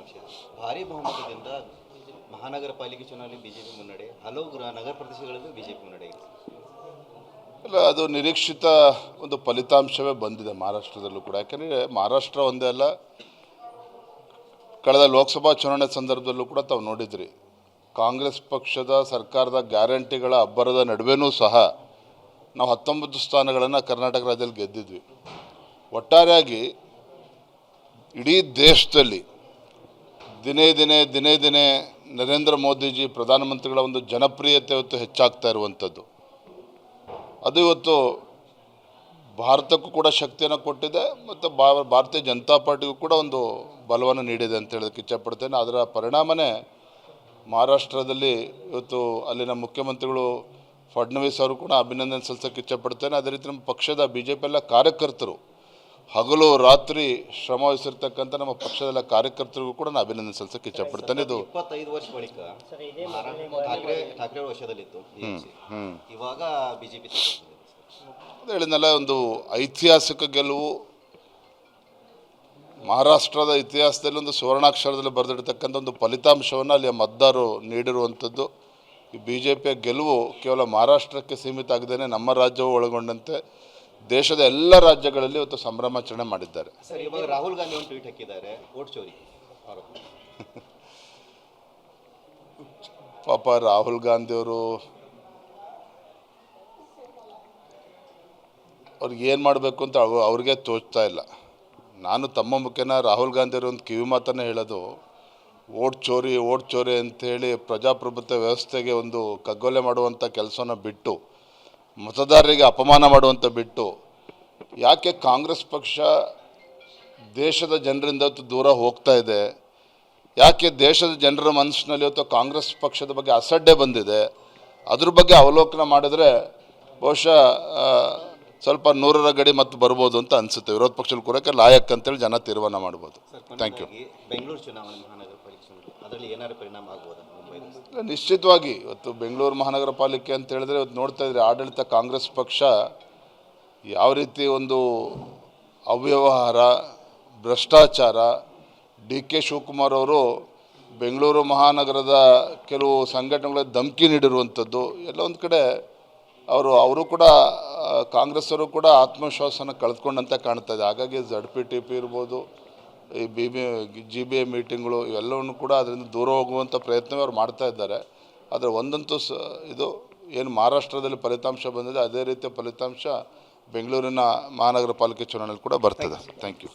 ಫಲಿತಾಂಶ ಭಾರಿ ಬಹುಮತದಿಂದ ಮಹಾನಗರ ಪಾಲಿಕೆ ಚುನಾವಣೆ ಬಿಜೆಪಿ ಮುನ್ನಡೆ, ಹಲವು ನಗರ ಪ್ರದೇಶಗಳಲ್ಲೂ ಬಿಜೆಪಿ ಮುನ್ನಡೆ ಇದೆ. ಅಲ್ಲ, ಅದು ನಿರೀಕ್ಷಿತ ಒಂದು ಫಲಿತಾಂಶವೇ ಬಂದಿದೆ ಮಹಾರಾಷ್ಟ್ರದಲ್ಲೂ ಕೂಡ. ಯಾಕೆಂದರೆ ಮಹಾರಾಷ್ಟ್ರ ಒಂದೇ ಅಲ್ಲ, ಕಳೆದ ಲೋಕಸಭಾ ಚುನಾವಣೆ ಸಂದರ್ಭದಲ್ಲೂ ಕೂಡ ತಾವು ನೋಡಿದ್ರಿ, ಕಾಂಗ್ರೆಸ್ ಪಕ್ಷದ ಸರ್ಕಾರದ ಗ್ಯಾರಂಟಿಗಳ ಅಬ್ಬರದ ನಡುವೆನೂ ಸಹ ನಾವು 19 ಸ್ಥಾನಗಳನ್ನು ಕರ್ನಾಟಕ ರಾಜ್ಯದಲ್ಲಿ ಗೆದ್ದಿದ್ವಿ. ಒಟ್ಟಾರೆಯಾಗಿ ಇಡೀ ದೇಶದಲ್ಲಿ ದಿನೇ ದಿನೇ ನರೇಂದ್ರ ಮೋದಿಜಿ ಪ್ರಧಾನಮಂತ್ರಿಗಳ ಒಂದು ಜನಪ್ರಿಯತೆ ಇವತ್ತು ಹೆಚ್ಚಾಗ್ತಾ ಇರುವಂಥದ್ದು, ಅದು ಇವತ್ತು ಭಾರತಕ್ಕೂ ಕೂಡ ಶಕ್ತಿಯನ್ನು ಕೊಟ್ಟಿದೆ ಮತ್ತು ಭಾರತೀಯ ಜನತಾ ಪಾರ್ಟಿಗೂ ಕೂಡ ಒಂದು ಬಲವನ್ನು ನೀಡಿದೆ ಅಂತ ಹೇಳೋದಕ್ಕೆ ಇಚ್ಛಪಡ್ತೇನೆ. ಅದರ ಪರಿಣಾಮನೇ ಮಹಾರಾಷ್ಟ್ರದಲ್ಲಿ ಇವತ್ತು ಅಲ್ಲಿನ ಮುಖ್ಯಮಂತ್ರಿಗಳು ಫಡ್ನವೀಸ್ ಅವರು ಕೂಡ ಅಭಿನಂದನೆ ಸಲ್ಲಿಸೋಕ್ಕೆ ಇಚ್ಛಪಡ್ತೇನೆ. ಅದೇ ರೀತಿ ನಮ್ಮ ಪಕ್ಷದ BJP ಎಲ್ಲ ಕಾರ್ಯಕರ್ತರು ಹಗಲು ರಾತ್ರಿ ಶ್ರಮ ವಹಿಸಿರ್ತಕ್ಕಂಥ ನಮ್ಮ ಪಕ್ಷದ ಕಾರ್ಯಕರ್ತರಿಗೂ ಕೂಡ ನಾನು ಅಭಿನಂದನೆ ಸಲ್ಲಿಸೋಕ್ಕೆ ಇಚ್ಛಪಡ್ತೇನೆ. ಇದು 25 ವರ್ಷ ಬಳಿಕ ಠಾಕ್ರೆ ವರ್ಷದಲ್ಲಿತ್ತು, ಇವಾಗ ಬಿಜೆಪಿ ಹೇಳಿದ್ನಲ್ಲ, ಒಂದು ಐತಿಹಾಸಿಕ ಗೆಲುವು, ಮಹಾರಾಷ್ಟ್ರದ ಇತಿಹಾಸದಲ್ಲಿ ಒಂದು ಸುವರ್ಣಾಕ್ಷರದಲ್ಲಿ ಬರೆದಿಡ್ತಕ್ಕಂಥ ಒಂದು ಫಲಿತಾಂಶವನ್ನು ಅಲ್ಲಿಯ ಮತದಾರರು ನೀಡಿರುವಂಥದ್ದು. ಈ BJPಯ ಗೆಲುವು ಕೇವಲ ಮಹಾರಾಷ್ಟ್ರಕ್ಕೆ ಸೀಮಿತ ಆಗದೇನೆ ನಮ್ಮ ರಾಜ್ಯವು ಒಳಗೊಂಡಂತೆ ದೇಶದ ಎಲ್ಲ ರಾಜ್ಯಗಳಲ್ಲಿ ಇವತ್ತು ಸಂಭ್ರಮಾಚರಣೆ ಮಾಡಿದ್ದಾರೆ. ಸರ್, ಇವಾಗ ರಾಹುಲ್ ಗಾಂಧಿ ಒಂದು ಟ್ವೀಟ್ ಹಾಕಿದ್ದಾರೆ, ವೋಟ್ ಚೋರಿ ಪಾಪ ರಾಹುಲ್ ಗಾಂಧಿಯವರು ಅವ್ರಿಗೆ ಏನು ಮಾಡಬೇಕು ಅಂತ ಅವ್ರಿಗೆ ತೋಚ್ತಾ ಇಲ್ಲ. ನಾನು ತಮ್ಮ ಮುಖೇನ ರಾಹುಲ್ ಗಾಂಧಿಯವರು ಒಂದು ಕಿವಿ ಮಾತನ್ನೇ ಹೇಳೋದು, ವೋಟ್ ಚೋರಿ ಅಂಥೇಳಿ ಪ್ರಜಾಪ್ರಭುತ್ವ ವ್ಯವಸ್ಥೆಗೆ ಒಂದು ಕಗ್ಗೊಲೆ ಮಾಡುವಂಥ ಕೆಲಸನ ಬಿಟ್ಟು, ಮತದಾರರಿಗೆ ಅಪಮಾನ ಮಾಡುವಂಥ ಬಿಟ್ಟು, ಯಾಕೆ ಕಾಂಗ್ರೆಸ್ ಪಕ್ಷ ದೇಶದ ಜನರಿಂದ ದೂರ ಹೋಗ್ತಾ ಇದೆ, ಯಾಕೆ ದೇಶದ ಜನರ ಮನಸ್ಸಿನಲ್ಲಿ ಇವತ್ತು ಕಾಂಗ್ರೆಸ್ ಪಕ್ಷದ ಬಗ್ಗೆ ಅಸಡ್ಡೆ ಬಂದಿದೆ, ಅದ್ರ ಬಗ್ಗೆ ಅವಲೋಕನ ಮಾಡಿದ್ರೆ ಬಹುಶಃ ಸ್ವಲ್ಪ 100ರ ಗಡಿ ಮತ್ತು ಬರ್ಬೋದು ಅಂತ ಅನಿಸುತ್ತೆ. ವಿರೋಧ ಪಕ್ಷದಲ್ಲಿ ಕೂರಕ್ಕೆ ಲಾಯಕ್ ಅಂತೇಳಿ ಜನ ತೀರ್ಮಾನ ಮಾಡ್ಬೋದು. Thank you. ಬೆಂಗಳೂರು ಚುನಾವಣೆ, ಮಹಾನಗರ ಪಾಲಿಕೆ ಅದರಲ್ಲಿ ಏನಾದರೂ ಪರಿಣಾಮ ಆಗ್ಬೋದಾ? ನಿಶ್ಚಿತವಾಗಿ ಇವತ್ತು ಬೆಂಗಳೂರು ಮಹಾನಗರ ಪಾಲಿಕೆ ಅಂತ ಹೇಳಿದ್ರೆ ಇವತ್ತು ನೋಡ್ತಾ ಇದ್ರೆ ಆಡಳಿತ ಕಾಂಗ್ರೆಸ್ ಪಕ್ಷ ಯಾವ ರೀತಿ ಒಂದು ಅವ್ಯವಹಾರ, ಭ್ರಷ್ಟಾಚಾರ, DK ಶಿವಕುಮಾರ್ ಅವರು ಬೆಂಗಳೂರು ಮಹಾನಗರದ ಕೆಲವು ಸಂಘಟನೆಗಳಿಗೆ ಧಮಕಿ ನೀಡಿರುವಂಥದ್ದು ಎಲ್ಲ ಒಂದು ಕಡೆ ಅವರು ಕೂಡ ಕಾಂಗ್ರೆಸ್ಸವರು ಕೂಡ ಆತ್ಮವಿಶ್ವಾಸನ ಕಳೆದುಕೊಂಡಂತೆ ಕಾಣ್ತಾ ಇದೆ. ಹಾಗಾಗಿ ZPTP ಇರ್ಬೋದು, ಈ GBA ಮೀಟಿಂಗ್ಗಳು ಇವೆಲ್ಲವನ್ನು ಕೂಡ ಅದರಿಂದ ದೂರ ಹೋಗುವಂಥ ಪ್ರಯತ್ನವೇ ಅವ್ರು ಮಾಡ್ತಾ ಇದ್ದಾರೆ. ಆದರೆ ಒಂದಂತೂ ಇದು ಏನು ಮಹಾರಾಷ್ಟ್ರದಲ್ಲಿ ಫಲಿತಾಂಶ ಬಂದಿದೆ, ಅದೇ ರೀತಿಯ ಫಲಿತಾಂಶ ಬೆಂಗಳೂರಿನ ಮಹಾನಗರ ಪಾಲಿಕೆ ಚುನಾವಣೆಯಲ್ಲಿ ಕೂಡ ಬರ್ತದೆ. Thank you.